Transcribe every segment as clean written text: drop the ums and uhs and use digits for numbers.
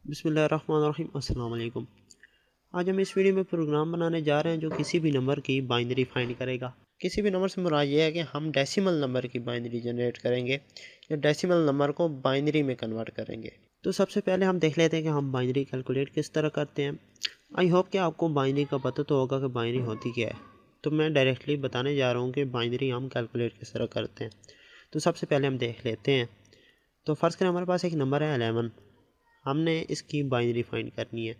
बिस्मिल्लाहिर्रहमानिर्रहीम अस्सलाम वालेकुम। आज हम इस वीडियो में प्रोग्राम बनाने जा रहे हैं जो किसी भी नंबर की बाइनरी फाइंड करेगा। किसी भी नंबर से मुराद ये है कि हम डेसिमल नंबर की बाइनरी जनरेट करेंगे या डेसिमल नंबर को बाइनरी में कन्वर्ट करेंगे। तो सबसे पहले हम देख लेते हैं कि हम बाइनरी कैलकुलेट किस तरह करते हैं। आई होप कि आपको बाइनरी का पता तो होगा कि बाइनरी होती क्या है। तो मैं डायरेक्टली बताने जा रहा हूँ कि बाइनरी हम कैलकुलेट किस तरह करते हैं। तो सबसे पहले हम देख लेते हैं। तो फ़र्ज़ करें हमारे पास एक नंबर है 11। हमने इसकी बाइनरी फाइंड करनी है।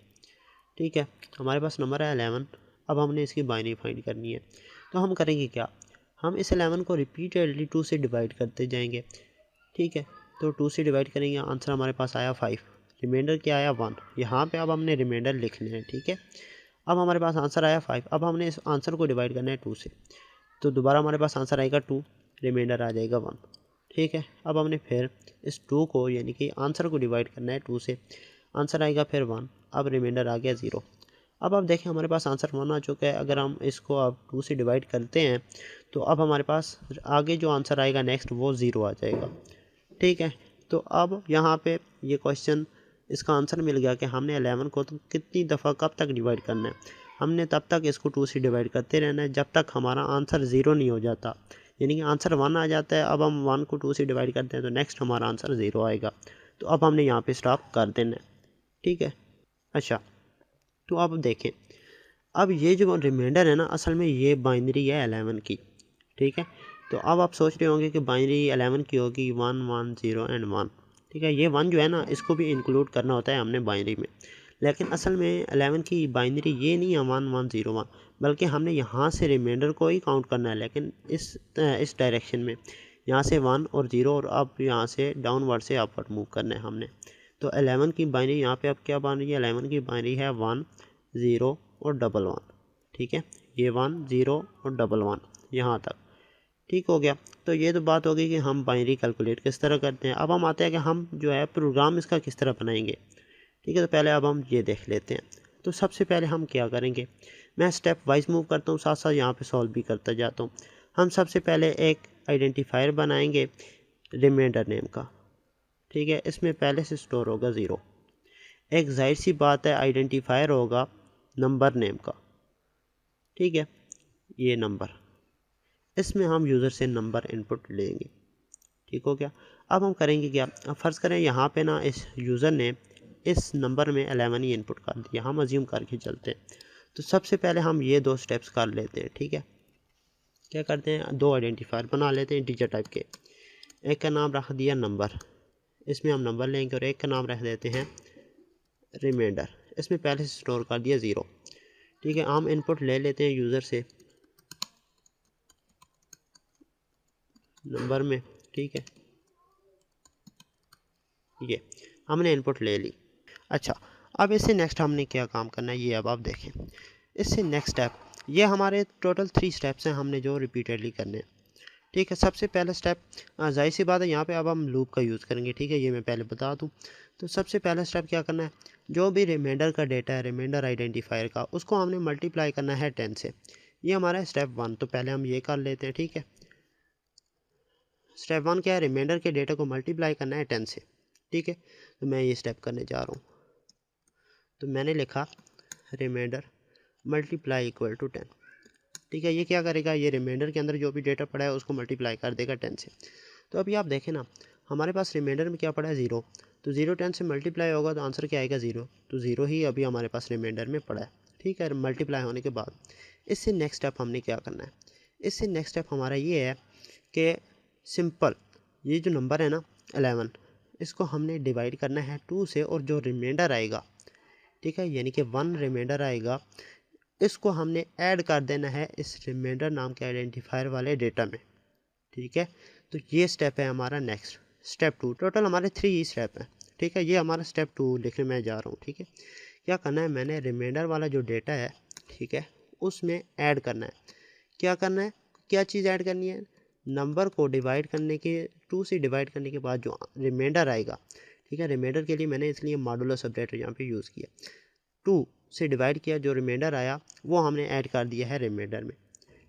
ठीक है, हमारे पास नंबर है 11। अब हमने इसकी बाइनरी फाइंड करनी है। तो हम करेंगे क्या, हम इस 11 को रिपीटेडली 2 से डिवाइड करते जाएंगे। ठीक है, तो 2 से डिवाइड करेंगे, आंसर हमारे पास आया 5। रिमाइंडर क्या आया 1। यहाँ पे अब हमने रिमाइंडर लिख लिया है। ठीक है, अब हमारे पास आंसर आया 5। अब हमने इस आंसर को डिवाइड करना है 2 से, तो दोबारा हमारे पास आंसर आएगा 2, रिमाइंडर आ जाएगा 1। ठीक है, अब हमने फिर इस 2 को यानी कि आंसर को डिवाइड करना है 2 से, आंसर आएगा फिर 1। अब रिमाइंडर आ गया 0। अब आप देखें हमारे पास आंसर 1 आ चुका है। अगर हम इसको अब 2 से डिवाइड करते हैं तो अब हमारे पास आगे जो आंसर आएगा नेक्स्ट वो 0 आ जाएगा। ठीक है, तो अब यहाँ पे ये क्वेश्चन इसका आंसर मिल गया कि हमने 11 को तो कितनी दफ़ा कब तक डिवाइड करना है। हमने तब तक इसको 2 से डिवाइड करते रहना है जब तक हमारा आंसर 0 नहीं हो जाता, यानी कि आंसर 1 आ जाता है। अब हम 1 को 2 से डिवाइड करते हैं तो नेक्स्ट हमारा आंसर 0 आएगा। तो अब हमने यहाँ पे स्टॉप कर देना है। ठीक है, अच्छा, तो अब देखें, अब ये जो रिमाइंडर है ना, असल में ये बाइनरी है 11 की। ठीक है, तो अब आप सोच रहे होंगे कि बाइनरी 11 की होगी 1 1 0 एंड 1। ठीक है, ये 1 जो है ना इसको भी इंक्लूड करना होता है हमने बाइनरी में, लेकिन असल में 11 की बाइनरी ये नहीं है 1 1 0 1, बल्कि हमने यहाँ से रिमाइंडर को ही काउंट करना है, लेकिन इस डायरेक्शन में यहाँ से 1 और 0, और अब यहाँ से डाउनवर्ड से अपवर्ड मूव करना है हमने। तो 11 की बाइनरी यहाँ पे अब क्या बन रही है, 11 की बाइनरी है 1 0 और डबल 1। ठीक है, ये 1 0 और डबल 1 यहाँ तक ठीक हो गया। तो ये तो बात हो गई कि हम बाइनरी कैलकुलेट किस तरह करते हैं। अब हम आते हैं कि हम जो है प्रोग्राम इसका किस तरह बनाएंगे। ठीक है, तो पहले अब हम ये देख लेते हैं। तो सबसे पहले हम क्या करेंगे, मैं स्टेप वाइज मूव करता हूँ, साथ साथ यहाँ पे सॉल्व भी करता जाता हूँ। हम सबसे पहले एक आइडेंटिफायर बनाएंगे रिमाइंडर नेम का। ठीक है, इसमें पहले से स्टोर होगा 0। एक जाहिर सी बात है आइडेंटिफायर होगा नंबर नेम का। ठीक है, ये नंबर, इसमें हम यूज़र से नंबर इनपुट लेंगे। ठीक हो गया। अब हम करेंगे क्या, अब फ़र्ज़ करें यहाँ पे ना इस यूज़र ने इस नंबर में 11 ही इनपुट कर दिया, हम अज्यूम करके चलते हैं। तो सबसे पहले हम ये 2 स्टेप्स कर लेते हैं। ठीक है, क्या करते हैं, 2 आइडेंटिफायर बना लेते हैं इंटीजर टाइप के। एक का नाम रख दिया नंबर, इसमें हम नंबर लेंगे, और एक का नाम रख देते हैं रिमाइंडर, इसमें पहले से स्टोर कर दिया 0। ठीक है, हम इनपुट ले लेते हैं यूज़र से नंबर में। ठीक है, ये हमने इनपुट ले ली। अच्छा, अब इससे नेक्स्ट हमने क्या काम करना है ये अब आप देखें। इससे नेक्स्ट स्टेप, ये हमारे टोटल 3 स्टेप्स हैं हमने जो रिपीटेडली करने हैं। ठीक है, सबसे पहला स्टेप, जाहिर सी बात है यहाँ पे अब हम लूप का यूज़ करेंगे। ठीक है, ये मैं पहले बता दूँ। तो सबसे पहला स्टेप क्या करना है, जो भी रिमाइंडर का डेटा है रिमाइंडर आइडेंटिफायर का, उसको हमने मल्टीप्लाई करना है 10 से। ये हमारा स्टेप 1। तो पहले हम ये कर लेते हैं। ठीक है, स्टेप 1 क्या है, रिमाइंडर के डेटा को मल्टीप्लाई करना है 10 से। ठीक है, तो मैं ये स्टेप करने जा रहा हूँ। तो मैंने लिखा रिमाइंडर मल्टीप्लाई इक्वल टू 10। ठीक है, ये क्या करेगा, ये रिमाइंडर के अंदर जो भी डेटा पड़ा है उसको मल्टीप्लाई कर देगा 10 से। तो अभी आप देखें ना, हमारे पास रिमाइंडर में क्या पड़ा है 0, तो 0 10 से मल्टीप्लाई होगा तो आंसर क्या आएगा 0। तो 0 ही अभी हमारे पास रिमाइंडर में पड़ा है। ठीक है, मल्टीप्लाई होने के बाद इससे नेक्स्ट स्टेप हमने क्या करना है, इससे नेक्स्ट स्टेप हमारा ये है कि सिंपल ये जो नंबर है ना 11, इसको हमने डिवाइड करना है 2 से, और जो रिमाइंडर आएगा, ठीक है, यानी कि 1 रिमाइंडर आएगा, इसको हमने ऐड कर देना है इस रिमाइंडर नाम के आइडेंटिफायर वाले डेटा में। ठीक है, तो ये स्टेप है हमारा नेक्स्ट स्टेप 2। टोटल हमारे 3 ही स्टेप हैं। ठीक है, ये हमारा स्टेप 2 लिखने में जा रहा हूँ। ठीक है, क्या करना है, मैंने रिमाइंडर वाला जो डेटा है, ठीक है, उसमें ऐड करना है। क्या करना है, क्या चीज़ ऐड करनी है, नंबर को डिवाइड करने के 2 से डिवाइड करने के बाद जो रिमाइंडर आएगा। ठीक है, रिमाइंडर के लिए मैंने इसलिए मॉडुलर सेपरेटर यहाँ पे यूज़ किया। 2 से डिवाइड किया, जो रिमाइंडर आया वो हमने ऐड कर दिया है रिमाइंडर में।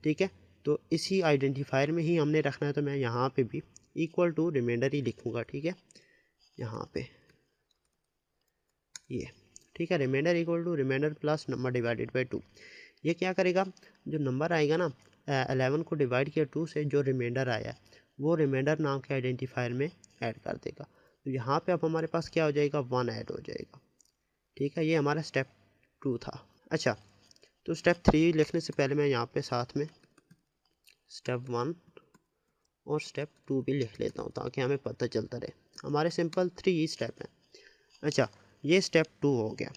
ठीक है, तो इसी आइडेंटिफायर में ही हमने रखना है, तो मैं यहाँ पे भी इक्वल टू रिमाइंडर ही लिखूँगा। ठीक है, यहाँ पे ये, ठीक है। Reminder equal to reminder plus number divided by 2। ये क्या करेगा, जो नंबर आएगा ना 11 को डिवाइड किया 2 से, जो रिमाइंडर आया वो रिमाइंडर नाम के आइडेंटिफायर में ऐड कर देगा। तो यहाँ पे अब हमारे पास क्या हो जाएगा, 1 ऐड हो जाएगा, ठीक है। ये हमारा स्टेप 2 था। अच्छा, तो स्टेप 3 लिखने से पहले मैं यहाँ पे साथ में स्टेप 1 और स्टेप 2 भी लिख लेता हूँ ताकि हमें पता चलता रहे। हमारे सिंपल 3 ही स्टेप हैं। अच्छा, ये स्टेप 2 हो गया।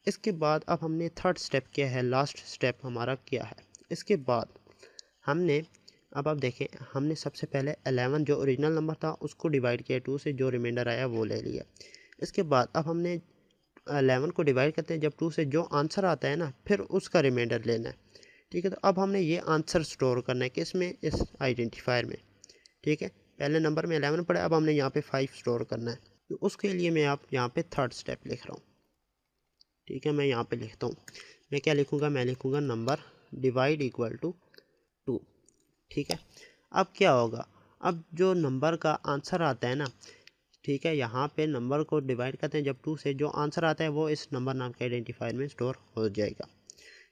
इसके बाद अब हमने थर्ड स्टेप किया है, लास्ट स्टेप हमारा क्या है। इसके बाद हमने अब आप देखें, हमने सबसे पहले 11 जो ओरिजिनल नंबर था उसको डिवाइड किया 2 से, जो रिमाइंडर आया वो ले लिया। इसके बाद अब हमने 11 को डिवाइड करते हैं जब 2 से, जो आंसर आता है ना फिर उसका रिमाइंडर लेना है, ठीक है। तो अब हमने ये आंसर स्टोर करना है किस में, इस आइडेंटिफायर में, ठीक है। पहले नंबर में 11 पड़ा, अब हमने यहाँ पे 5 स्टोर करना है। तो उसके लिए मैं आप यहाँ पे थर्ड स्टेप लिख रहा हूँ, ठीक है। मैं यहाँ पे लिखता हूँ, मैं क्या लिखूँगा, मैं लिखूँगा नंबर डिवाइड इक्वल टू 2, ठीक है। अब क्या होगा, अब जो नंबर का आंसर आता है ना, ठीक है, यहाँ पे नंबर को डिवाइड करते हैं जब 2 से, जो आंसर आता है वो इस नंबर नाम के आइडेंटिफायर में स्टोर हो जाएगा,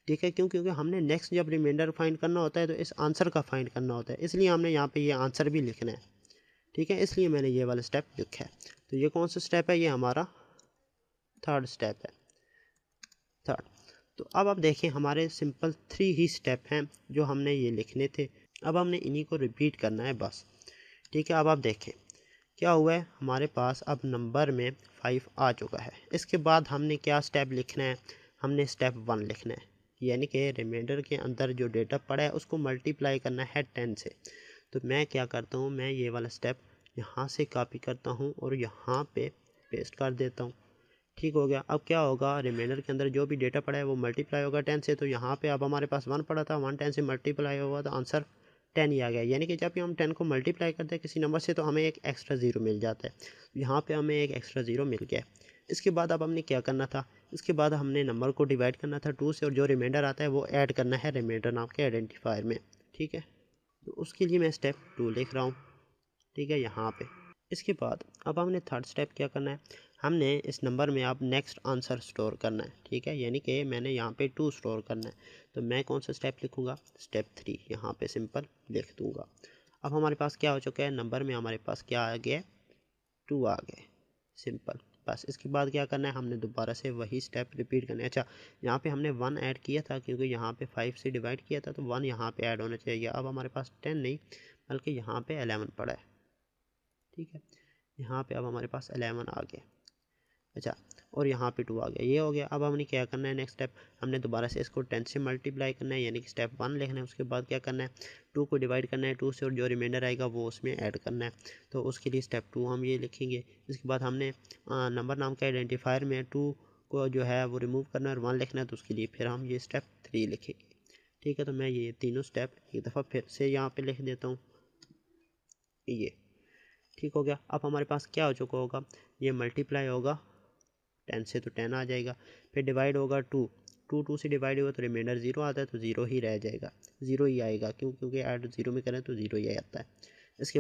ठीक है। क्यों, क्योंकि हमने नेक्स्ट जब रिमाइंडर फाइंड करना होता है तो इस आंसर का फाइंड करना होता है, इसलिए हमने यहाँ पे ये आंसर भी लिखना है, ठीक है। इसलिए मैंने ये वाला स्टेप लिखा है। तो ये कौन सा स्टेप है, ये हमारा थर्ड स्टेप है, थर्ड। तो अब आप देखें, हमारे सिंपल 3 ही स्टेप हैं जो हमने ये लिखने थे। अब हमने इन्हीं को रिपीट करना है बस, ठीक है। अब आप देखें क्या हुआ है, हमारे पास अब नंबर में 5 आ चुका है। इसके बाद हमने क्या स्टेप लिखना है, हमने स्टेप 1 लिखना है, यानी कि रिमाइंडर के अंदर जो डेटा पड़ा है उसको मल्टीप्लाई करना है 10 से। तो मैं क्या करता हूँ, मैं ये वाला स्टेप यहाँ से कॉपी करता हूँ और यहाँ पे पेस्ट कर देता हूँ, ठीक हो गया। अब क्या होगा, रिमाइंडर के अंदर जो भी डेटा पड़ा है वो मल्टीप्लाई होगा 10 से। तो यहाँ पे अब हमारे पास 1 पड़ा था, 1 10 से मल्टीप्लाई होगा तो आंसर 10 ही आ गया। यानी कि जब भी हम 10 को मल्टीप्लाई करते हैं किसी नंबर से तो हमें एक एक्स्ट्रा ज़ीरो मिल जाता है। यहाँ पे हमें एक एक्स्ट्रा ज़ीरो मिल गया। इसके बाद अब हमने क्या करना था, इसके बाद हमने नंबर को डिवाइड करना था 2 से और जो रिमाइंडर आता है वो ऐड करना है रिमाइंडर नाम के आइडेंटिफायर में, ठीक है। तो उसके लिए मैं स्टेप 2 लिख रहा हूँ, ठीक है, यहाँ पे। इसके बाद अब हमने थर्ड स्टेप क्या करना है, हमने इस नंबर में अब नेक्स्ट आंसर स्टोर करना है, ठीक है। यानी कि मैंने यहाँ पे 2 स्टोर करना है। तो मैं कौन सा स्टेप लिखूँगा, स्टेप 3 यहाँ पे सिंपल लिख दूँगा। अब हमारे पास क्या हो चुका है, नंबर में हमारे पास क्या आ गया, 2 आ गए, सिंपल। बस इसके बाद क्या करना है, हमने दोबारा से वही स्टेप रिपीट करना है। अच्छा, यहाँ पे हमने 1 ऐड किया था क्योंकि यहाँ पे 5 से डिवाइड किया था, तो 1 यहाँ पे ऐड होना चाहिए। अब हमारे पास 10 नहीं बल्कि यहाँ पे 11 पड़ा है, ठीक है। यहाँ पे अब हमारे पास 11 आ गया। अच्छा, और यहाँ पे 2 आ गया, ये हो गया। अब हमने क्या करना है, नेक्स्ट स्टेप हमने दोबारा से इसको 10 से मल्टीप्लाई करना है, यानी कि स्टेप 1 लिखना है। उसके बाद क्या करना है, 2 को डिवाइड करना है 2 से और जो रिमाइंडर आएगा वो उसमें ऐड करना है। तो उसके लिए स्टेप 2 हम ये लिखेंगे। इसके बाद हमने नंबर नाम के आइडेंटिफायर में 2 को जो है वो रिमूव करना है और 1 लिखना है। तो उसके लिए फिर हम ये स्टेप 3 लिखेंगे, ठीक है। तो मैं ये तीनों स्टेप एक दफ़ा फिर से यहाँ पर लिख देता हूँ, ये ठीक हो गया। अब हमारे पास क्या हो चुका होगा, ये मल्टीप्लाई होगा 10 से तो 10 आ जाएगा, फिर डिवाइड होगा 2 से डिवाइड होगा तो रिमाइंडर 0 आता है, तो 0 ही रह जाएगा, 0 ही आएगा। क्योंकि ऐड 0 में करें तो 0 ही आता है। इसके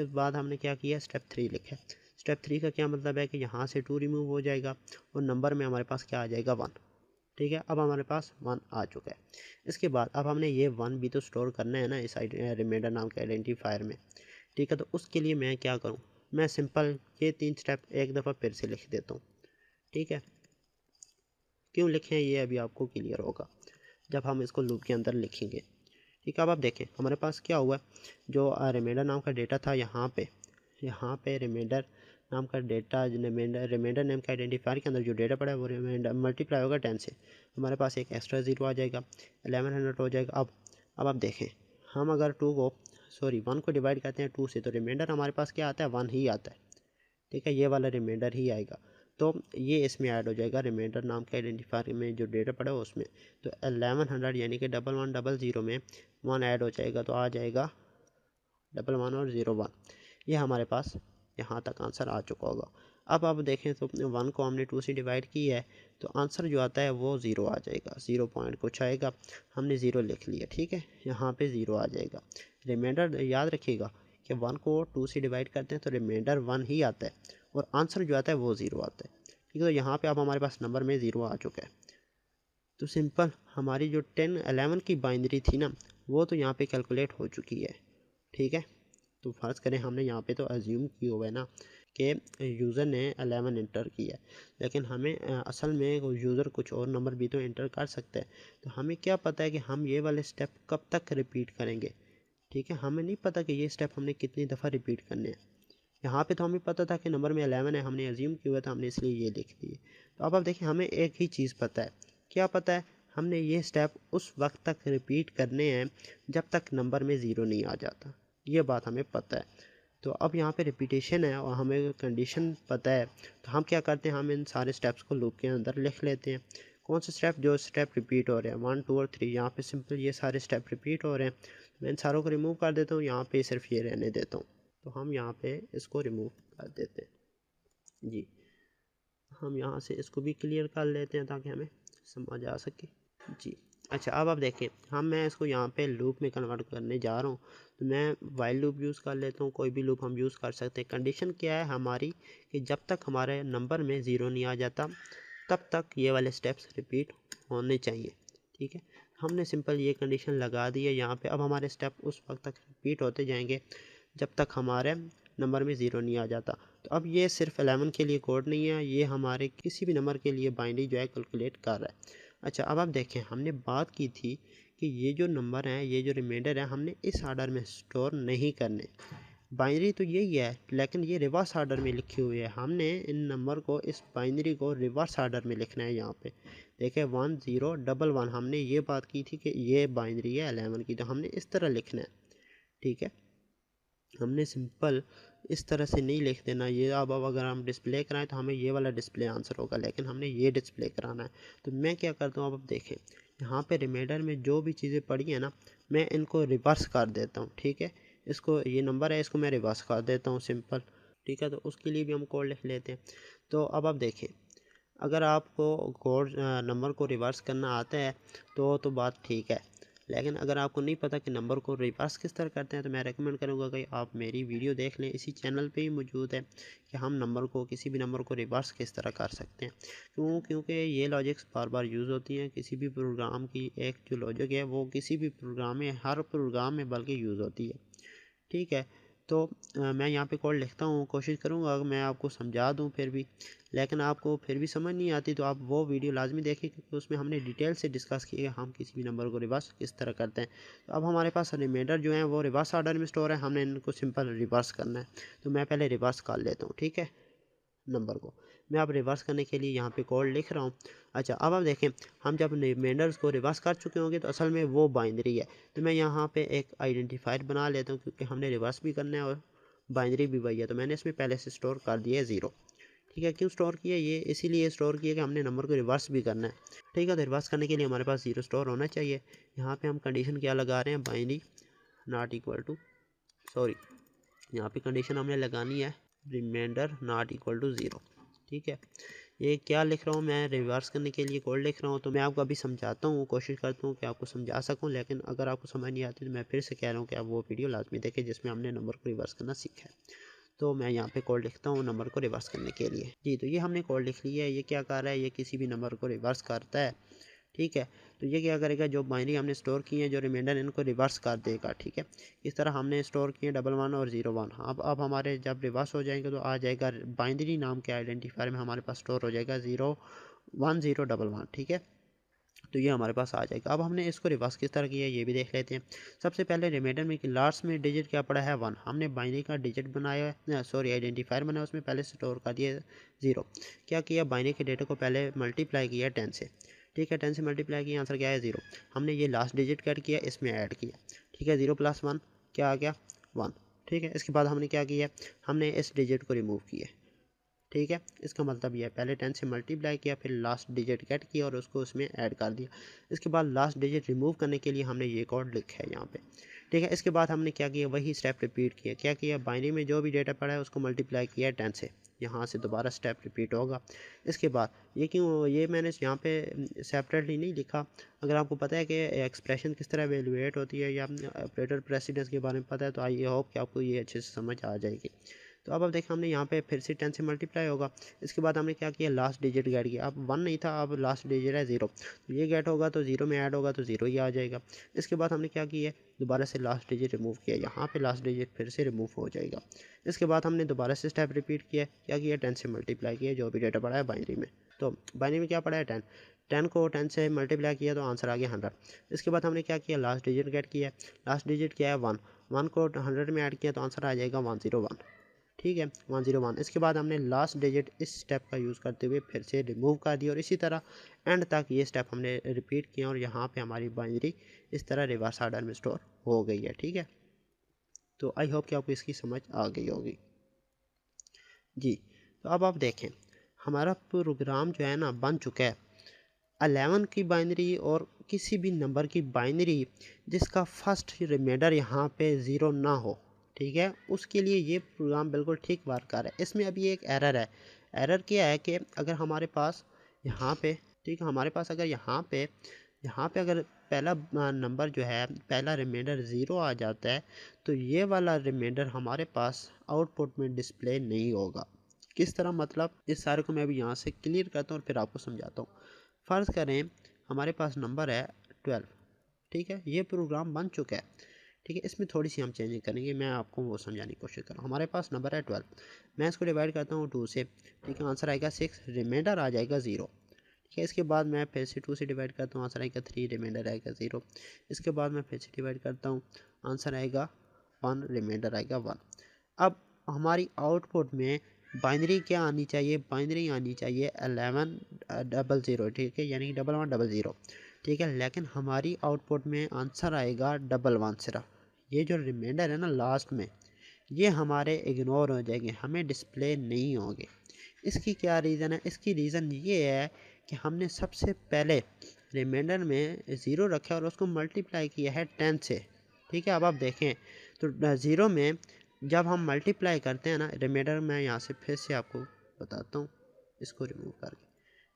बाद हमने क्या किया, स्टेप 3 लिखा है। स्टेप 3 का क्या मतलब है कि यहाँ से 2 रिमूव हो जाएगा और नंबर में हमारे पास क्या आ जाएगा, 1, ठीक है। अब हमारे पास 1 आ चुका है। इसके बाद अब हमने ये 1 भी तो स्टोर करना है ना इस रिमाइंडर नाम के आइडेंटिफायर में, ठीक है। तो उसके लिए मैं क्या करूँ, मैं सिंपल ये 3 स्टेप एक दफ़ा फिर से लिख देता हूँ, ठीक है। क्यों लिखें ये अभी आपको क्लियर होगा जब हम इसको लूप के अंदर लिखेंगे, ठीक है। अब आप देखें हमारे पास क्या हुआ, जो रिमाइंडर नाम का डेटा था यहाँ पे रिमाइंडर नाम का डेटा, रिमाइंडर नेम के आइडेंटिफायर के अंदर जो डेटा पड़ा है वो रिमाइंडर मल्टीप्लाई होगा 10 से, हमारे पास एक एक्स्ट्रा 0 आ जाएगा, 1100 हो जाएगा। अब आप देखें, हम अगर 1 को डिवाइड करते हैं 2 से तो रिमाइंडर हमारे पास क्या आता है, 1 ही आता है, ठीक है। ये वाला रिमाइंडर ही आएगा, तो ये इसमें ऐड हो जाएगा रिमाइंडर नाम के आइडेंटिफायर में जो डेटा पड़ा है उसमें। तो 1100 यानी कि 1100 में 1 ऐड हो जाएगा तो आ जाएगा 11 और 01। ये हमारे पास यहाँ तक आंसर आ चुका होगा। अब आप देखें तो 1 को हमने 2 से डिवाइड किया है तो आंसर जो आता है वो 0 आ जाएगा, 0 पॉइंट कुछ आएगा, हमने 0 लिख लिया, ठीक है। यहाँ पे 0 आ जाएगा। रिमाइंडर याद रखिएगा कि 1 को 2 से डिवाइड करते हैं तो रिमाइंडर 1 ही आता है और आंसर जो आता है वो 0 आता है, ठीक है। तो यहाँ पे अब हमारे पास नंबर में 0 आ चुका है। तो सिंपल हमारी जो 10 11 की बाइनरी थी ना, वो तो यहाँ पे कैलकुलेट हो चुकी है। ठीक है। तो फ़र्ज़ करें हमने यहाँ पे तो अज्यूम की हुआ है ना कि यूज़र ने 11 इंटर किया है, लेकिन हमें असल में यूज़र कुछ और नंबर भी तो इंटर कर सकता है। तो हमें क्या पता है कि हम ये वाले स्टेप कब तक रिपीट करेंगे। ठीक है। हमें नहीं पता कि ये स्टेप हमने कितनी दफ़ा रिपीट करने हैं। यहाँ पे तो हमें पता था कि नंबर में 11 है, हमने अज्यूम किया हुआ था, हमने इसलिए ये लिख दिए। तो अब देखिए हमें एक ही चीज़ पता है। क्या पता है? हमने ये स्टेप उस वक्त तक रिपीट करने हैं जब तक नंबर में 0 नहीं आ जाता। ये बात हमें पता है। तो अब यहाँ पे रिपीटेशन है और हमें कंडीशन पता है, तो हम क्या करते हैं, हम इन सारे स्टेप्स को लूप के अंदर लिख लेते हैं। कौन से स्टेप? जो स्टेप रिपीट हो रहे हैं 1 2 और 3, यहाँ पे सिंपल ये सारे स्टेप रिपीट हो रहे हैं। मैं इन सारों को रिमूव कर देता हूँ, यहाँ पे सिर्फ ये रहने देता हूँ। तो हम यहाँ पे इसको रिमूव कर देते हैं जी। हम यहाँ से इसको भी क्लियर कर लेते हैं ताकि हमें समझ आ सके जी। अच्छा, अब आप देखें, मैं इसको यहाँ पे लूप में कन्वर्ट करने जा रहा हूँ। तो मैं वाइल लूप यूज़ कर लेता हूँ, कोई भी लूप हम यूज़ कर सकते हैं। कंडीशन क्या है हमारी कि जब तक हमारे नंबर में 0 नहीं आ जाता तब तक ये वाले स्टेप्स रिपीट होने चाहिए। ठीक है। हमने सिंपल ये कंडीशन लगा दी है यहाँ पे। अब हमारे स्टेप उस वक्त तक रिपीट होते जाएंगे जब तक हमारे नंबर में 0 नहीं आ जाता। तो अब ये सिर्फ 11 के लिए कोड नहीं है, ये हमारे किसी भी नंबर के लिए बाइनरी जो है कैलकुलेट कर रहा है। अच्छा, अब आप देखें, हमने बात की थी कि ये जो नंबर हैं, ये जो रिमाइंडर है, हमने इस ऑर्डर में स्टोर नहीं करने। बाइनरी तो यही है, लेकिन ये रिवर्स ऑर्डर में लिखी हुई है। हमने इन नंबर को, इस बाइनरी को रिवर्स ऑर्डर में लिखना है। यहाँ पे देखें 1 0 1 1, हमने ये बात की थी कि ये बाइनरी है 11 की, तो हमने इस तरह लिखना है। ठीक है। हमने सिंपल इस तरह से नहीं लिख देना। ये अब अगर हम डिस्प्ले कराएं तो हमें ये वाला डिस्प्ले आंसर होगा, लेकिन हमने ये डिस्प्ले कराना है। तो मैं क्या करता हूँ, अब देखें यहाँ पे रिमाइंडर में जो भी चीज़ें पड़ी हैं ना, मैं इनको रिवर्स कर देता हूँ। ठीक है। इसको, ये नंबर है, इसको मैं रिवर्स कर देता हूँ सिंपल। ठीक है। तो उसके लिए भी हम कोड लिख लेते हैं। तो अब आप देखें, अगर आपको कोड नंबर को रिवर्स करना आता है तो बात ठीक है, लेकिन अगर आपको नहीं पता कि नंबर को रिवर्स किस तरह करते हैं तो मैं रेकमेंड करूँगा कि आप मेरी वीडियो देख लें। इसी चैनल पे ही मौजूद है कि हम नंबर को, किसी भी नंबर को रिवर्स किस तरह कर सकते हैं। क्योंकि ये लॉजिक्स बार बार यूज़ होती हैं। किसी भी प्रोग्राम की एक जो लॉजिक है वो किसी भी प्रोग्राम में, हर प्रोग्राम में बल्कि यूज़ होती है। ठीक है। तो मैं यहाँ पे कोड लिखता हूँ, कोशिश करूँगा मैं आपको समझा दूँ फिर भी, लेकिन आपको फिर भी समझ नहीं आती तो आप वो वीडियो लाजमी देखें, क्योंकि उसमें हमने डिटेल से डिस्कस किया हम किसी भी नंबर को रिवर्स किस तरह करते हैं। तो अब हमारे पास रिमाइंडर जो है वो रिवर्स ऑर्डर में स्टोर है, हमने इनको सिंपल रिवर्स करना है। तो मैं पहले रिवर्स कर लेता हूँ। ठीक है। नंबर को मैं अब रिवर्स करने के लिए यहाँ पे कोड लिख रहा हूँ। अच्छा, अब आप देखें, हम जब रिमाइंडर्स को रिवर्स कर चुके होंगे तो असल में वो बाइनरी है। तो मैं यहाँ पे एक आइडेंटिफायर बना लेता हूँ, क्योंकि हमने रिवर्स भी करना है और बाइनरी भी वही है। तो मैंने इसमें पहले से स्टोर कर दिया है 0। ठीक है। क्यों स्टोर किया? ये इसीलिए स्टोर किया कि हमने नंबर को रिवर्स भी करना है। ठीक है। तो रिवर्स करने के लिए हमारे पास 0 स्टोर होना चाहिए। यहाँ पे हम कंडीशन क्या लगा रहे हैं, binary not equal to, sorry, यहाँ पे कंडीशन हमने लगानी है रिमाइंडर नॉट इक्वल टू 0। ठीक है। ये क्या लिख रहा हूँ, मैं रिवर्स करने के लिए कोड लिख रहा हूँ। तो मैं आपको अभी समझाता हूँ, कोशिश करता हूँ कि आपको समझा सकूँ, लेकिन अगर आपको समझ नहीं आती तो मैं फिर से कह रहा हूँ कि आप वो वीडियो लाजमी देखें जिसमें हमने नंबर को रिवर्स करना सीखा है। तो मैं यहाँ पे कोड लिखता हूँ नंबर को रिवर्स करने के लिए जी। तो ये हमने कोड लिख लिया है। ये क्या कर रहा है, ये किसी भी नंबर को रिवर्स करता है। ठीक है। तो ये क्या करेगा, जो बाइनरी हमने स्टोर की है, जो रिमाइंडर, इनको रिवर्स कर देगा। ठीक है। इस तरह हमने स्टोर किए 1 1 और 0 1। अब हमारे जब रिवर्स हो जाएंगे तो आ जाएगा बाइनरी नाम के आइडेंटिफायर में हमारे पास स्टोर हो जाएगा 0 1 0 1 1। ठीक है। तो ये हमारे पास आ जाएगा। अब हमने इसको रिवर्स किस तरह किया है ये भी देख लेते हैं। सबसे पहले रिमाइंडर में लास्ट में डिजिट क्या पड़ा है 1, हमने बाइनरी का डिजिट बनाया है, सॉरी आइडेंटिफायर बनाया, उसमें पहले स्टोर कर दिया 0। क्या किया, बाइनरी के डेटा को पहले मल्टीप्लाई किया 10 से। ठीक है। 10 से मल्टीप्लाई किया, आंसर क्या है 0। हमने ये लास्ट डिजिट कट किया, इसमें ऐड किया। ठीक है। 0 + 1 क्या आ गया 1। ठीक है। इसके बाद हमने क्या किया, हमने इस डिजिट को रिमूव किया। ठीक है। इसका मतलब ये है, पहले 10 से मल्टीप्लाई किया, फिर लास्ट डिजिट गेट किया और उसको उसमें ऐड कर दिया। इसके बाद लास्ट डिजिट रिमूव करने के लिए हमने ये कोड लिखा है यहाँ पे। ठीक है। इसके बाद हमने क्या किया, वही स्टेप रिपीट किया। क्या किया, बाइनरी में जो भी डेटा पड़ा है उसको मल्टीप्लाई किया 10 से, यहाँ से दोबारा स्टेप रिपीट होगा। इसके बाद ये क्यों, ये मैंने यहाँ पे सेपरेटली नहीं लिखा। अगर आपको पता है कि एक्सप्रेशन किस तरह एवेलुएट होती है या ऑपरेटर प्रेसिडेंस के बारे में पता है तो आई होप कि आपको ये अच्छे से समझ आ जाएगी। तो अब देखें हमने यहाँ पे फिर से 10 से मल्टीप्लाई होगा। इसके बाद हमने क्या किया, लास्ट डिजिट गेट किया। अब 1 नहीं था, अब लास्ट डिजिट है 0, तो ये गेट होगा तो 0 में ऐड होगा तो 0 ही आ जाएगा। इसके बाद हमने क्या किया, दोबारा से लास्ट डिजिट रिमूव किया, यहाँ पे लास्ट डिजिट फिर से रिमूव हो जाएगा। इसके बाद हमने दोबारा से स्टेप रिपीट किया, क्या किया, 10 से मल्टीप्लाई किया जो भी डेटा पड़ा है बाइनरी में। तो बाइनरी में क्या पड़ा है 10, 10 को 10 से मल्टीप्लाई किया तो आंसर आ गया 100। इसके बाद हमने क्या किया, लास्ट डिजिट गेट किया, लास्ट डिजिट क्या है 1, 1 को 100 में ऐड किया तो आंसर आ जाएगा 101। ठीक है 101। इसके बाद हमने लास्ट डिजिट इस स्टेप का यूज़ करते हुए फिर से रिमूव कर दिया और इसी तरह एंड तक ये स्टेप हमने रिपीट किया और यहाँ पे हमारी बाइनरी इस तरह रिवर्स ऑर्डर में स्टोर हो गई है। ठीक है, तो आई होप कि आपको इसकी समझ आ गई होगी जी। तो अब आप देखें हमारा प्रोग्राम जो है ना बन चुका है 11 की बाइनरी और किसी भी नंबर की बाइनरी जिसका फर्स्ट रिमाइंडर यहाँ पे 0 ना हो। ठीक है, उसके लिए ये प्रोग्राम बिल्कुल ठीक वर्क कर रहा है। इसमें अभी एक एरर है। एरर क्या है कि अगर हमारे पास यहाँ पे, ठीक है, हमारे पास अगर यहाँ पे अगर पहला नंबर जो है, पहला रिमाइंडर 0 आ जाता है तो ये वाला रिमाइंडर हमारे पास आउटपुट में डिस्प्ले नहीं होगा। किस तरह, मतलब इस सारे को मैं अभी यहाँ से क्लियर करता हूँ और फिर आपको समझाता हूँ। फ़र्ज़ करें हमारे पास नंबर है 12। ठीक है, ये प्रोग्राम बन चुका है। ठीक है, इसमें थोड़ी सी हम चेंजिंग करेंगे, मैं आपको वो समझाने की कोशिश कर रहा हूँ। हमारे पास नंबर है 12, मैं इसको डिवाइड करता हूँ 2 से। ठीक है, आंसर आएगा 6, रिमाइंडर आ जाएगा 0। ठीक है, इसके बाद मैं फिर से 2 से डिवाइड करता हूँ, आंसर आएगा 3, रिमाइंडर आएगा 0। इसके बाद मैं फिर से डिवाइड करता हूँ, आंसर आएगा 1, रिमाइंडर आएगा 1। अब हमारी आउटपुट में बाइनरी क्या आनी चाहिए, बाइनरी आनी चाहिए 1100। ठीक है, यानी 1100। ठीक है, लेकिन हमारी आउटपुट में आंसर आएगा 11 सिर्फ। ये जो रिमाइंडर है ना लास्ट में, ये हमारे इग्नोर हो जाएंगे, हमें डिस्प्ले नहीं होंगे। इसकी क्या रीज़न है, इसकी रीज़न ये है कि हमने सबसे पहले रिमाइंडर में 0 रखा और उसको मल्टीप्लाई किया है 10 से। ठीक है, अब आप देखें तो 0 में जब हम मल्टीप्लाई करते हैं ना रिमाइंडर, मैं यहाँ से फिर से आपको बताता हूँ इसको रिमूव करके।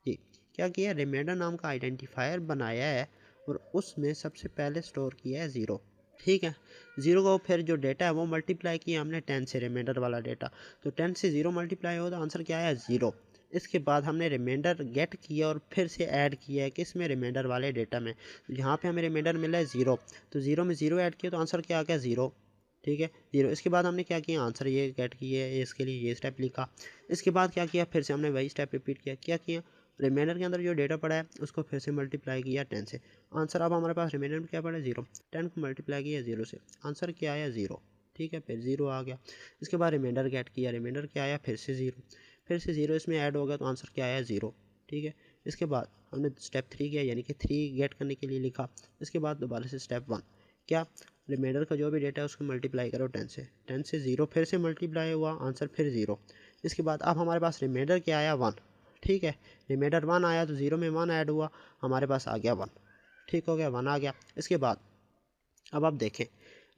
जी, क्या किया, रिमाइंडर नाम का आइडेंटिफायर बनाया है और उसमें सबसे पहले स्टोर किया है 0। ठीक है, 0 को फिर जो डेटा है वो मल्टीप्लाई किया हमने 10 से, रिमाइंडर वाला डेटा। तो 10 से 0 मल्टीप्लाई हो तो आंसर क्या आया 0। इसके बाद हमने रिमाइंडर गेट किया और फिर से ऐड किया है किस में, रिमाइंडर वाले डेटा में। तो यहाँ पे हमें रिमाइंडर मिला है 0, तो 0 में 0 ऐड किया तो आंसर क्या आ गया 0। ठीक है 0। इसके बाद हमने क्या किया, आंसर ये गेट किया है, इसके लिए ये स्टेप लिखा। इसके बाद क्या किया, फिर से हमने वही स्टेप रिपीट किया। क्या किया, रिमाइंडर के अंदर जो डेटा पड़ा है उसको फिर से मल्टीप्लाई किया 10 से। आंसर अब हमारे पास रिमाइंडर में क्या पड़ा है 0, 10 को मल्टीप्लाई किया 0 से, आंसर क्या आया 0। ठीक है, फिर 0 आ गया। इसके बाद रिमाइंडर गेट किया, रिमाइंडर क्या आया फिर से 0, फिर से 0 इसमें ऐड हो गया तो आंसर क्या आया 0। ठीक है, इसके बाद हमने स्टेप 3 किया, यानी कि 3 गेट करने के लिए लिखा। इसके बाद दोबारा से स्टेप 1, क्या, रिमाइंडर का जो भी डेटा है उसको मल्टीप्लाई करो 10 से, 10 से 0 फिर से मल्टीप्लाई हुआ, आंसर फिर 0। इसके बाद अब हमारे पास रिमाइंडर क्या आया 1। ठीक है, रिमाइंडर 1 आया तो 0 में 1 ऐड हुआ, हमारे पास आ गया 1। ठीक हो गया, 1 आ गया। इसके बाद अब आप देखें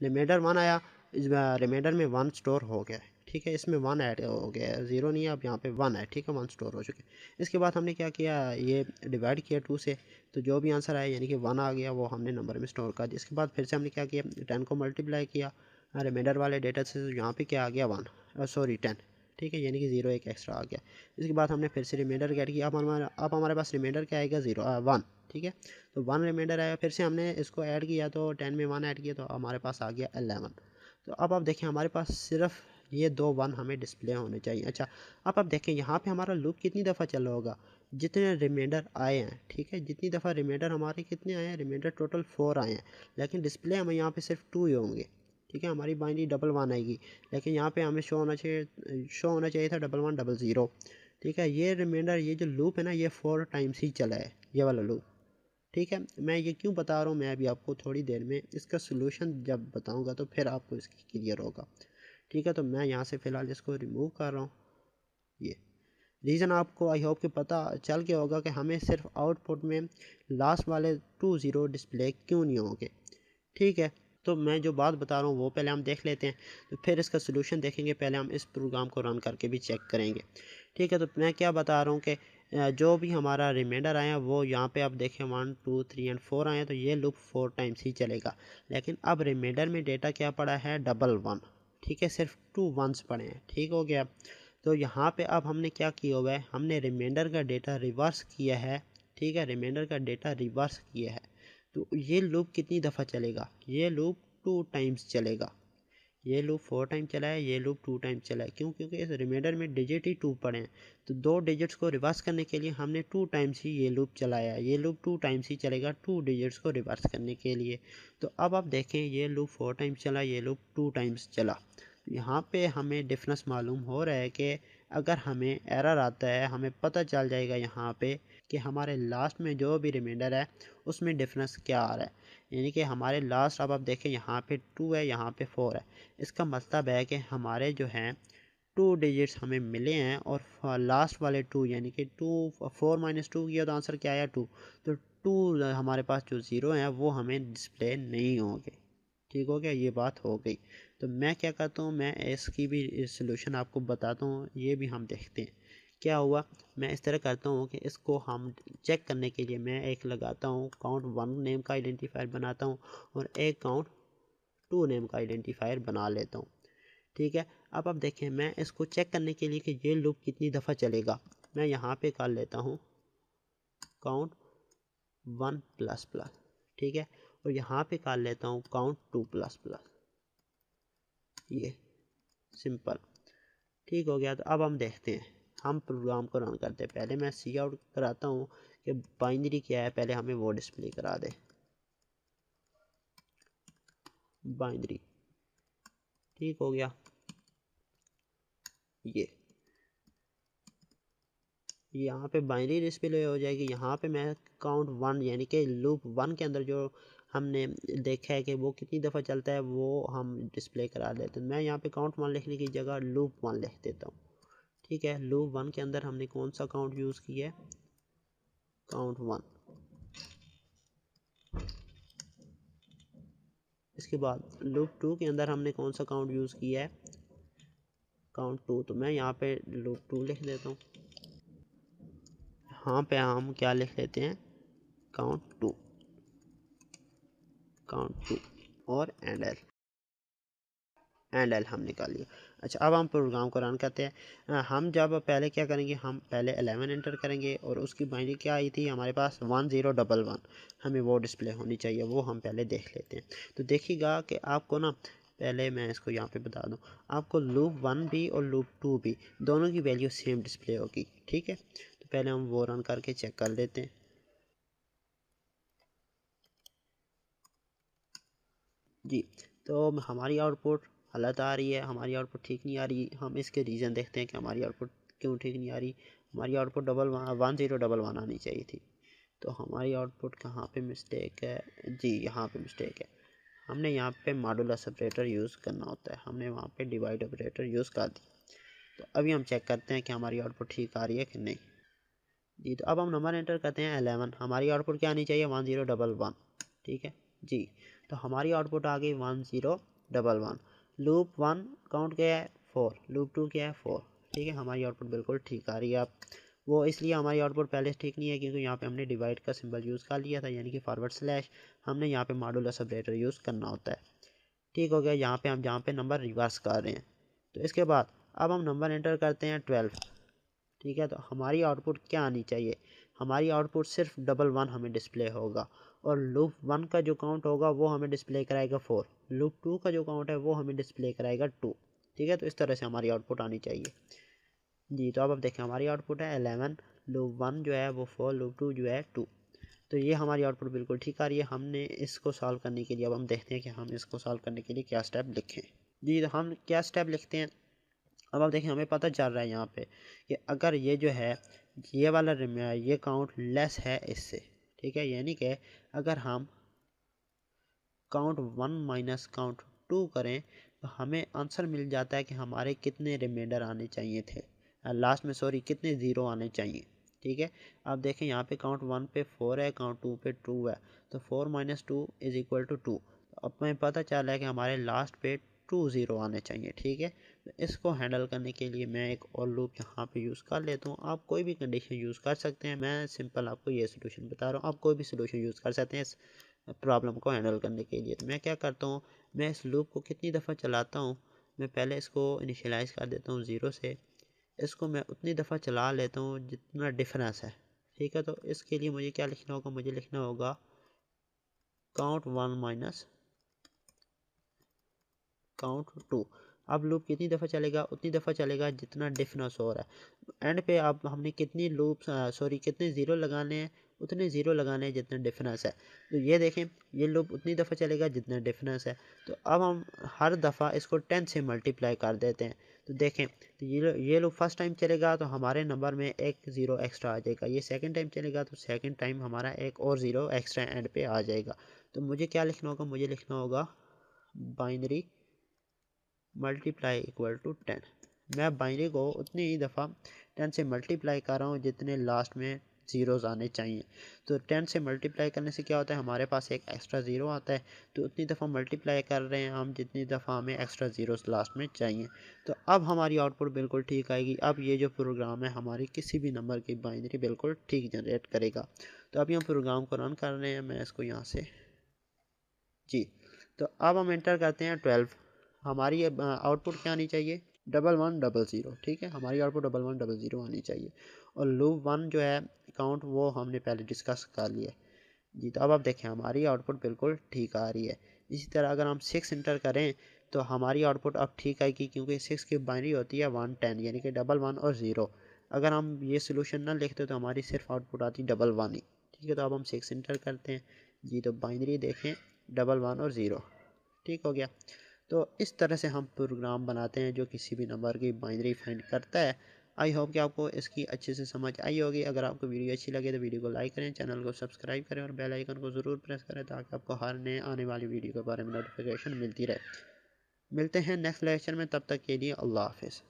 रिमाइंडर 1 आया, इस रिमाइंडर में 1 स्टोर हो गया है। ठीक है, इसमें 1 ऐड हो गया है, 0 नहीं है, अब यहाँ पे 1 है। ठीक है, 1 स्टोर हो चुके हैं। इसके बाद हमने क्या किया, ये डिवाइड किया 2 से, तो जो भी आंसर आया यानी कि 1 आ गया वो हमने नंबर में स्टोर कर दिया। इसके बाद फिर से हमने क्या किया, 10 को मल्टीप्लाई किया रिमाइंडर वाले डेटा से, तो यहाँ पे क्या आ गया 1, सॉरी 10। ठीक है, यानी कि 0 एक एक्स्ट्रा आ गया। इसके बाद हमने फिर से रिमाइंडर गेट किया, अब हमारे पास रिमाइंडर क्या आएगा 1। ठीक है, तो 1 रिमाइंडर आया, फिर से हमने इसको ऐड किया तो 10 में 1 ऐड किया तो हमारे पास आ गया 11। तो अब आप देखें हमारे पास सिर्फ ये 2 1 हमें डिस्प्ले होने चाहिए। अच्छा, अब आप देखें यहाँ पे हमारा लूप कितनी दफ़ा चला होगा, जितने रिमाइंडर आए हैं। ठीक है, जितनी दफ़ा रिमाइंडर हमारे कितने आए हैं, रिमाइंडर टोटल 4 आए हैं, लेकिन डिस्प्ले हमें यहाँ पे सिर्फ 2 ही होंगे। ठीक है, हमारी बाइनरी 11 आएगी, लेकिन यहाँ पे हमें शो होना चाहिए था 1100। ठीक है, ये रिमाइंडर, ये जो लूप है ना, ये 4 टाइम्स ही चला है, ये वाला लूप। ठीक है, मैं ये क्यों बता रहा हूँ, मैं अभी आपको थोड़ी देर में इसका सोल्यूशन जब बताऊँगा तो फिर आपको इसकी क्लियर होगा। ठीक है, तो मैं यहाँ से फ़िलहाल इसको रिमूव कर रहा हूँ। ये रीज़न आपको आई होप कि पता चल गया होगा कि हमें सिर्फ आउटपुट में लास्ट वाले 2 0 डिस्प्ले क्यों नहीं होंगे। ठीक है, तो मैं जो बात बता रहा हूँ वो पहले हम देख लेते हैं, तो फिर इसका सोल्यूशन देखेंगे। पहले हम इस प्रोग्राम को रन करके भी चेक करेंगे। ठीक है, तो मैं क्या बता रहा हूँ कि जो भी हमारा रिमाइंडर आया वो यहाँ पे आप देखें 1 2 3 एंड 4 आए, तो ये लूप 4 टाइम्स ही चलेगा। लेकिन अब रिमाइंडर में डेटा क्या पड़ा है 11। ठीक है, सिर्फ 2 वंस पड़े हैं। ठीक हो गया। तो यहाँ पे अब हमने क्या किया हुआ है, हमने रिमाइंडर का डेटा रिवर्स किया है। ठीक है, रिमाइंडर का डेटा रिवर्स किया है। तो ये लूप कितनी दफ़ा चलेगा, ये लूप 2 टाइम्स चलेगा। ये लूप 4 टाइम चला है, ये लूप 2 टाइम चला है। क्यों? क्योंकि इस रिमाइंडर में डिजिट ही 2 पड़े हैं। तो 2 डिजिट्स को रिवर्स करने के लिए हमने 2 टाइम्स ही ये लूप चलाया है। ये लूप 2 टाइम्स ही चलेगा 2 डिजिट्स को रिवर्स करने के लिए। तो अब आप देखें, ये लूप 4 टाइम्स चला, ये लूप 2 टाइम्स चला। यहाँ पे हमें डिफरेंस मालूम हो रहा है कि अगर हमें एरर आता है, हमें पता चल जाएगा यहाँ पे कि हमारे लास्ट में जो भी रिमाइंडर है उसमें डिफरेंस क्या आ रहा है। यानी कि हमारे लास्ट, अब आप देखें यहाँ पे 2 है, यहाँ पे 4 है। इसका मतलब है कि हमारे जो हैं 2 डिजिट्स हमें मिले हैं और लास्ट वाले 2 यानी कि 4 माइनस 2 किया तो आंसर क्या आया 2। तो 2 हमारे पास जो ज़ीरो हैं वो हमें डिस्प्ले नहीं होंगे। ठीक हो गया, ये बात हो गई। तो मैं क्या करता हूँ, मैं इसकी भी सलूशन आपको बताता हूँ, ये भी हम देखते हैं क्या हुआ। मैं इस तरह करता हूँ कि इसको हम चेक करने के लिए मैं एक लगाता हूँ काउंट 1 नेम का आइडेंटिफायर बनाता हूँ और एक काउंट 2 नेम का आइडेंटिफायर बना लेता हूँ। ठीक है, अब आप देखें, मैं इसको चेक करने के लिए कि ये लूप कितनी दफ़ा चलेगा, मैं यहाँ पे कर लेता हूँ काउंट 1 प्लस प्लस। ठीक है, और यहाँ पे कर लेता हूँ काउंट 2 प्लस प्लस। ये सिंपल। ठीक हो गया। तो अब हम देखते हैं, हम प्रोग्राम को रन करते हैं। पहले मैं सी आउट कराता हूँ कि बाइनरी क्या है, पहले हमें वो डिस्प्ले करा दे। बाइनरी, ठीक हो गया। ये यहाँ पे बाइनरी डिस्प्ले हो जाएगी। यहाँ पे मैं काउंट 1 यानी कि लूप 1 के अंदर जो हमने देखा है कि वो कितनी दफ़ा चलता है वो हम डिस्प्ले करा देते हैं। मैं यहाँ पे काउंट 1 लिखने की जगह लूप 1 लिख देता हूँ। ठीक है, लूप 1 के अंदर हमने कौन सा काउंट यूज़ किया है, काउंट 1। इसके बाद लूप 2 के अंदर हमने कौन सा काउंट यूज़ किया है, काउंट 2। तो मैं यहाँ पे लूप 2 लिख देता हूँ। यहाँ पे हम क्या लिख लेते हैं, काउंट 2, काउंट 2 और एंड एल हम निकाल लिया। अच्छा, अब हम प्रोग्राम को रन करते हैं। हम जब पहले क्या करेंगे, हम पहले 11 एंटर करेंगे और उसकी बाइनरी क्या आई थी हमारे पास 1011। हमें वो डिस्प्ले होनी चाहिए, वो हम पहले देख लेते हैं। तो देखिएगा कि आपको ना, पहले मैं इसको यहाँ पे बता दूँ, आपको लूप 1 भी और लूप 2 भी दोनों की वैल्यू सेम डिस्प्ले होगी। ठीक है, तो पहले हम वो रन करके चेक कर लेते हैं। जी, तो हमारी आउटपुट गलत आ रही है, हमारी आउटपुट ठीक नहीं आ रही। हम इसके रीज़न देखते हैं कि हमारी आउटपुट क्यों ठीक नहीं आ रही। हमारी आउटपुट 1011 आनी चाहिए थी। तो हमारी आउटपुट कहाँ पे मिस्टेक है, जी यहाँ पे मिस्टेक है। हमने यहाँ पे मॉड्यूलर सेपरेटर यूज़ करना होता है, हमने वहाँ पे डिवाइड ऑपरेटर यूज़ कर दिया। तो अभी हम चेक करते हैं कि हमारी आउटपुट ठीक आ रही है कि नहीं। जी, तो अब हम नंबर एंटर करते हैं 11। हमारी आउटपुट क्या आनी चाहिए, 1011। ठीक है जी, तो हमारी आउटपुट आ गई 1011। लूप 1 काउंट क्या है 4, लूप 2 क्या है 4। ठीक है, हमारी आउटपुट बिल्कुल ठीक आ रही है। अब वो इसलिए हमारी आउटपुट पहले से ठीक नहीं है क्योंकि यहाँ पे हमने डिवाइड का सिंबल यूज़ कर लिया था, यानी कि फॉरवर्ड स्लैश। हमने यहाँ पे मॉड्यूलर सेपरेटर यूज़ करना होता है। ठीक हो गया, यहाँ पे हम जहाँ पे नंबर रिवर्स कर रहे हैं। तो इसके बाद अब हम नंबर एंटर करते हैं 12। ठीक है, तो हमारी आउटपुट क्या आनी चाहिए, हमारी आउटपुट सिर्फ 11 हमें डिस्प्ले होगा और लूप 1 का जो काउंट होगा वो हमें डिस्प्ले कराएगा 4। लूप 2 का जो काउंट है वो हमें डिस्प्ले कराएगा 2। ठीक है, तो इस तरह से हमारी आउटपुट आनी चाहिए। जी, तो अब आप देखें हमारी आउटपुट है 11, लूप 1 जो है वो 4, लूप 2 जो है 2। तो ये हमारी आउटपुट बिल्कुल ठीक आ रही है। हमने इसको सॉल्व करने के लिए, अब हम देखते हैं कि हम इसको सॉल्व करने के लिए क्या स्टेप लिखें। जी, तो हम क्या स्टेप लिखते हैं, अब आप देखें हमें पता चल रहा है यहाँ पे कि अगर ये जो है ये वाला ये काउंट लेस है इससे। ठीक है, यानी कि अगर हम काउंट 1 माइनस काउंट 2 करें तो हमें आंसर मिल जाता है कि हमारे कितने रिमाइंडर आने चाहिए थे, लास्ट में सॉरी कितने ज़ीरो आने चाहिए। ठीक है, आप देखें यहाँ पे काउंट 1 पे 4 है, काउंट 2 पे 2 है, तो 4 माइनस 2 इज़ इक्वल टू 2। अब हमें पता चला है कि हमारे लास्ट पे 2 ज़ीरो आने चाहिए। ठीक है, तो इसको हैंडल करने के लिए मैं एक और लूप यहाँ पे यूज़ कर लेता हूँ। आप कोई भी कंडीशन यूज़ कर सकते हैं, मैं सिंपल आपको ये सोल्यूशन बता रहा हूँ, आप कोई भी सोल्यूशन यूज़ कर सकते हैं इस प्रॉब्लम को हैंडल करने के लिए। तो मैं क्या करता हूँ, मैं इस लूप को कितनी दफ़ा चलाता हूँ, मैं पहले इसको इनिशियलाइज़ कर देता हूँ 0 से। इसको मैं उतनी दफ़ा चला लेता हूँ जितना डिफरेंस है, ठीक है। तो इसके लिए मुझे क्या लिखना होगा, मुझे लिखना होगा काउंट 1 माइनस काउंट 2। अब लूप कितनी दफ़ा चलेगा, उतनी दफ़ा चलेगा जितना डिफरेंस हो रहा है। एंड पे अब हमने कितनी कितने ज़ीरो लगाने हैं, उतने ज़ीरो लगाने हैं जितना डिफरेंस है। तो ये देखें, ये लूप उतनी दफ़ा चलेगा जितना डिफरेंस है। तो अब हम हर दफ़ा इसको 10 से मल्टीप्लाई कर देते हैं। तो देखें, तो ये लूप फर्स्ट टाइम चलेगा तो हमारे नंबर में एक ज़ीरो एक्स्ट्रा आ जाएगा। ये सेकंड टाइम चलेगा तो सेकंड टाइम हमारा एक और ज़ीरो एक्स्ट्रा एंड पे आ जाएगा। तो मुझे क्या लिखना होगा, मुझे लिखना होगा बाइनरी मल्टीप्लाई इक्वल टू 10। मैं बाइनरी को उतनी ही दफ़ा 10 से मल्टीप्लाई कर रहा हूँ जितने लास्ट में ज़ीरोज़ आने चाहिए। तो 10 से मल्टीप्लाई करने से क्या होता है, हमारे पास एक एक्स्ट्रा ज़ीरो आता है। तो उतनी दफ़ा मल्टीप्लाई कर रहे हैं हम जितनी दफ़ा हमें एक्स्ट्रा ज़ीरोज़ लास्ट में चाहिए। तो अब हमारी आउटपुट बिल्कुल ठीक आएगी। अब ये जो प्रोग्राम है हमारी किसी भी नंबर की बाइनरी बिल्कुल ठीक जनरेट करेगा। तो अभी हम प्रोग्राम को रन कर रहे हैं। मैं इसको यहाँ से जी, तो अब हम एंटर करते हैं 12। हमारी आउटपुट क्या आनी चाहिए, 1100, ठीक है। हमारी आउटपुट 1100 आनी चाहिए। और लूप 1 जो है काउंट, वो हमने पहले डिस्कस कर लिया जी। तो अब आप देखें हमारी आउटपुट बिल्कुल ठीक आ रही है। इसी तरह अगर हम 6 इंटर करें तो हमारी आउटपुट अब ठीक आएगी, क्योंकि 6 की बाइनरी होती है 110, यानी कि 11 और 0। अगर हम ये सोल्यूशन ना लिखते तो हमारी सिर्फ आउटपुट आती 11 ही, ठीक है। तो अब हम 6 इंटर करते हैं जी। तो बाइनरी देखें 11 और 0, ठीक हो गया। तो इस तरह से हम प्रोग्राम बनाते हैं जो किसी भी नंबर की बाइनरी फाइंड करता है। आई होप कि आपको इसकी अच्छे से समझ आई होगी। अगर आपको वीडियो अच्छी लगे तो वीडियो को लाइक करें, चैनल को सब्सक्राइब करें और बेल आइकन को ज़रूर प्रेस करें ताकि आपको हर नए आने वाली वीडियो के बारे में नोटिफिकेशन मिलती रहे। मिलते हैं नेक्स्ट लेक्चर में, तब तक के लिए अल्लाह हाफिज़।